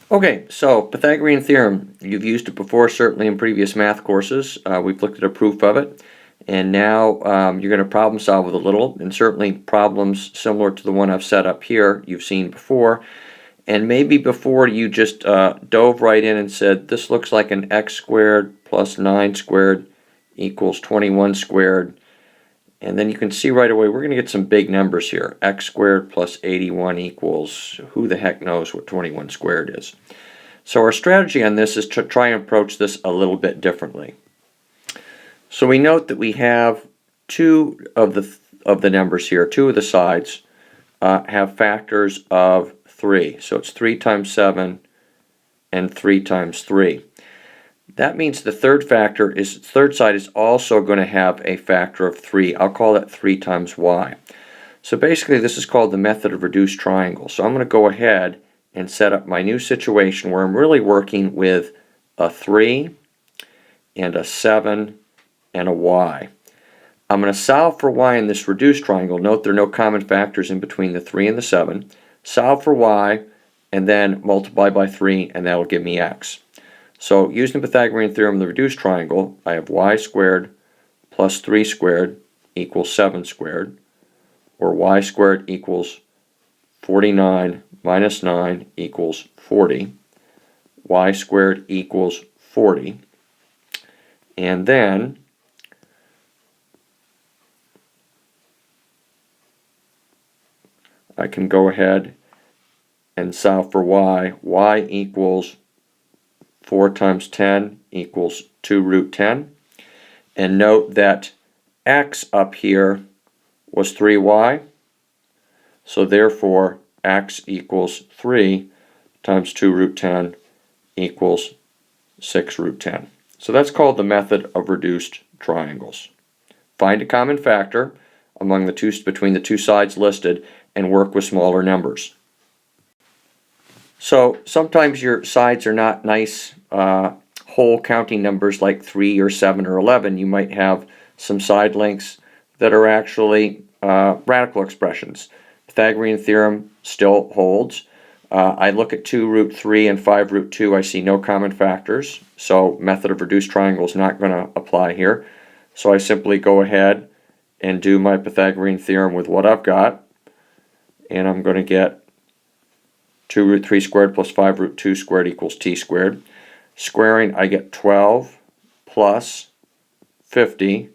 Okay, so Pythagorean theorem, you've used it before, certainly in previous math courses. We've looked at a proof of it, and now you're going to problem solve with a little, and certainly problems similar to the one I've set up here you've seen before. And maybe before you just dove right in and said, this looks like an x squared plus 9 squared equals 21 squared. And then you can see right away we're going to get some big numbers here. X squared plus 81 equals, who the heck knows what 21 squared is. So our strategy on this is to try and approach this a little bit differently. So we note that we have two of the numbers here, two of the sides have factors of 3. So it's 3 times 7 and 3 times 3. That means the third side is also going to have a factor of 3. I'll call that 3 times y. So basically this is called the method of reduced triangles. So I'm going to go ahead and set up my new situation where I'm really working with a 3 and a 7 and a y. I'm going to solve for y in this reduced triangle. Note there are no common factors in between the 3 and the 7. Solve for y and then multiply by 3 and that will give me x. So using the Pythagorean theorem of the reduced triangle, I have y squared plus 3 squared equals 7 squared, or y squared equals 49 minus 9 equals 40, y squared equals 40, and then I can go ahead and solve for y. Y equals 4 times 10 equals 2 root 10. And note that x up here was 3y. So therefore, x equals 3 times 2 root 10 equals 6 root 10. So that's called the method of reduced triangles. Find a common factor among between the two sides listed and work with smaller numbers. So sometimes your sides are not nice whole counting numbers like 3 or 7 or 11. You might have some side lengths that are actually radical expressions. Pythagorean theorem still holds. I look at 2 root 3 and 5 root 2. I see no common factors. So method of reduced triangle is not going to apply here. So I simply go ahead and do my Pythagorean theorem with what I've got. And I'm going to get 2 root 3 squared plus 5 root 2 squared equals t squared. Squaring, I get 12 plus 50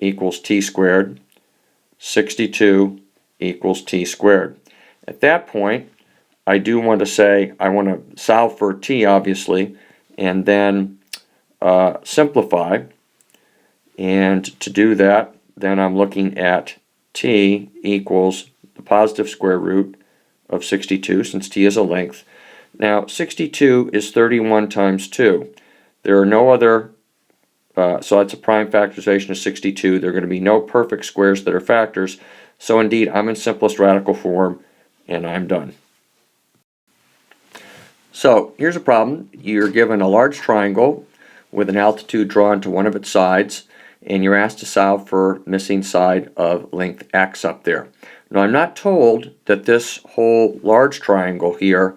equals t squared. 62 equals t squared. At that point, I do want to say, I want to solve for t, obviously, and then simplify. And to do that, then I'm looking at t equals the positive square root of 62, since t is a length. Now, 62 is 31 times 2. There are no other, so that's a prime factorization of 62. There are going to be no perfect squares that are factors. So indeed, I'm in simplest radical form, and I'm done. So here's a problem. You're given a large triangle with an altitude drawn to one of its sides, and you're asked to solve for missing side of length x up there. Now I'm not told that this whole large triangle here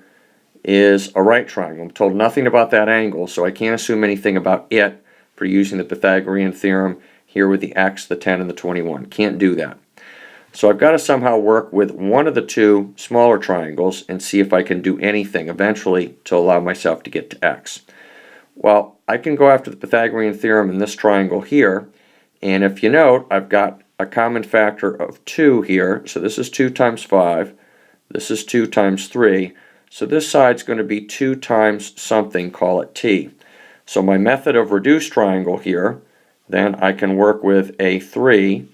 is a right triangle. I'm told nothing about that angle, so I can't assume anything about it for using the Pythagorean theorem here with the x, the 10, and the 21. Can't do that. So I've got to somehow work with one of the two smaller triangles and see if I can do anything eventually to allow myself to get to x. Well, I can go after the Pythagorean theorem in this triangle here, and if you note, I've got a common factor of 2 here. So this is 2 times 5. This is 2 times 3. So this side's going to be 2 times something, call it t. So my method of reduced triangle here, then I can work with a 3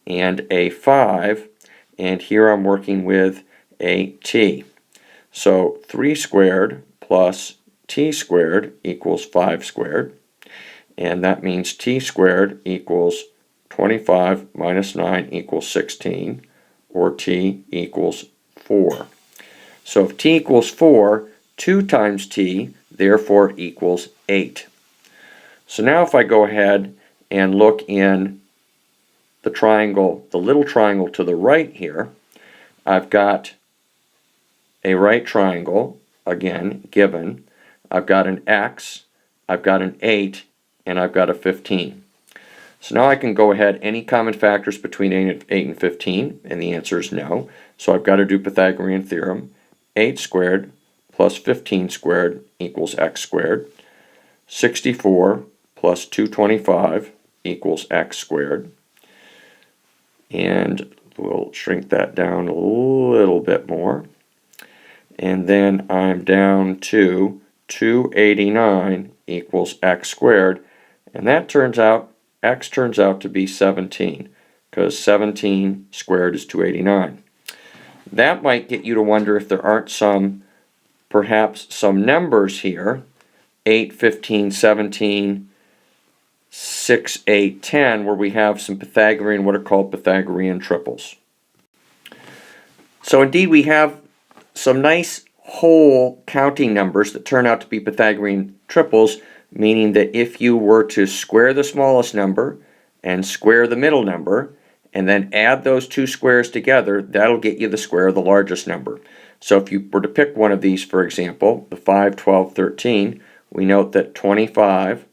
and a 5, and here I'm working with a t. So 3 squared plus t squared equals 5 squared, and that means t squared equals 25 minus 9 equals 16, or t equals 4. So if t equals 4, 2 times t therefore equals 8. So now if I go ahead and look in the triangle, the little triangle to the right here, I've got a right triangle again, given. I've got an x, I've got an 8, and I've got a 15. So now I can go ahead, any common factors between 8 and 15, and the answer is no. So I've got to do Pythagorean theorem. 8 squared plus 15 squared equals x squared. 64 plus 225 equals x squared. And we'll shrink that down a little bit more. And then I'm down to 289 equals x squared. And that turns out, x turns out to be 17, because 17 squared is 289. That might get you to wonder if there aren't perhaps some numbers here, 8, 15, 17, 6, 8, 10, where we have some Pythagorean, what are called Pythagorean triples. So indeed we have some nice whole counting numbers that turn out to be Pythagorean triples, meaning that if you were to square the smallest number and square the middle number, and then add those two squares together, that'll get you the square of the largest number. So if you were to pick one of these, for example, the 5, 12, 13, we note that 25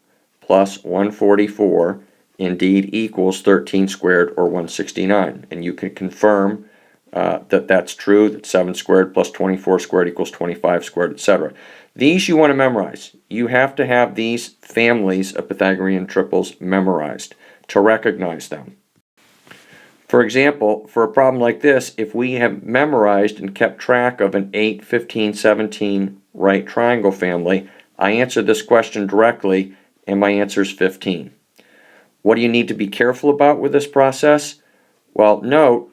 plus 144 indeed equals 13 squared, or 169. And you can confirm that that's true, that 7 squared plus 24 squared equals 25 squared, etc. These you want to memorize. You have to have these families of Pythagorean triples memorized to recognize them. For example, for a problem like this, if we have memorized and kept track of an 8, 15, 17 right triangle family, I answer this question directly, and my answer is 15. What do you need to be careful about with this process? Well, note,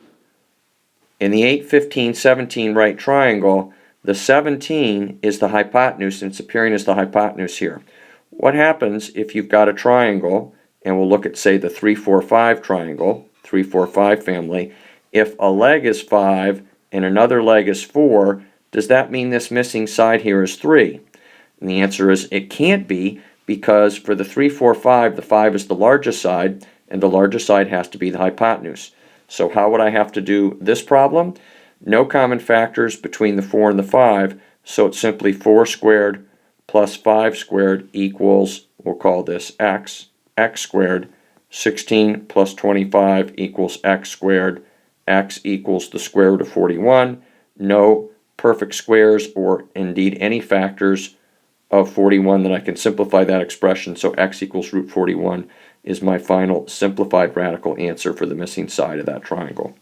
in the 8, 15, 17 right triangle, the 17 is the hypotenuse, and it's appearing as the hypotenuse here. What happens if you've got a triangle, and we'll look at, say, the 3, 4, 5 triangle, 3, 4, 5 family. If a leg is 5 and another leg is 4, does that mean this missing side here is 3? And the answer is it can't be, because for the 3, 4, 5, the 5 is the largest side, and the largest side has to be the hypotenuse. So how would I have to do this problem? No common factors between the 4 and the 5, so it's simply 4 squared plus 5 squared equals, we'll call this x squared. 16 plus 25 equals x squared. X equals the square root of 41. No perfect squares, or indeed any factors of 41 that I can simplify that expression, so x equals root 41 is my final simplified radical answer for the missing side of that triangle.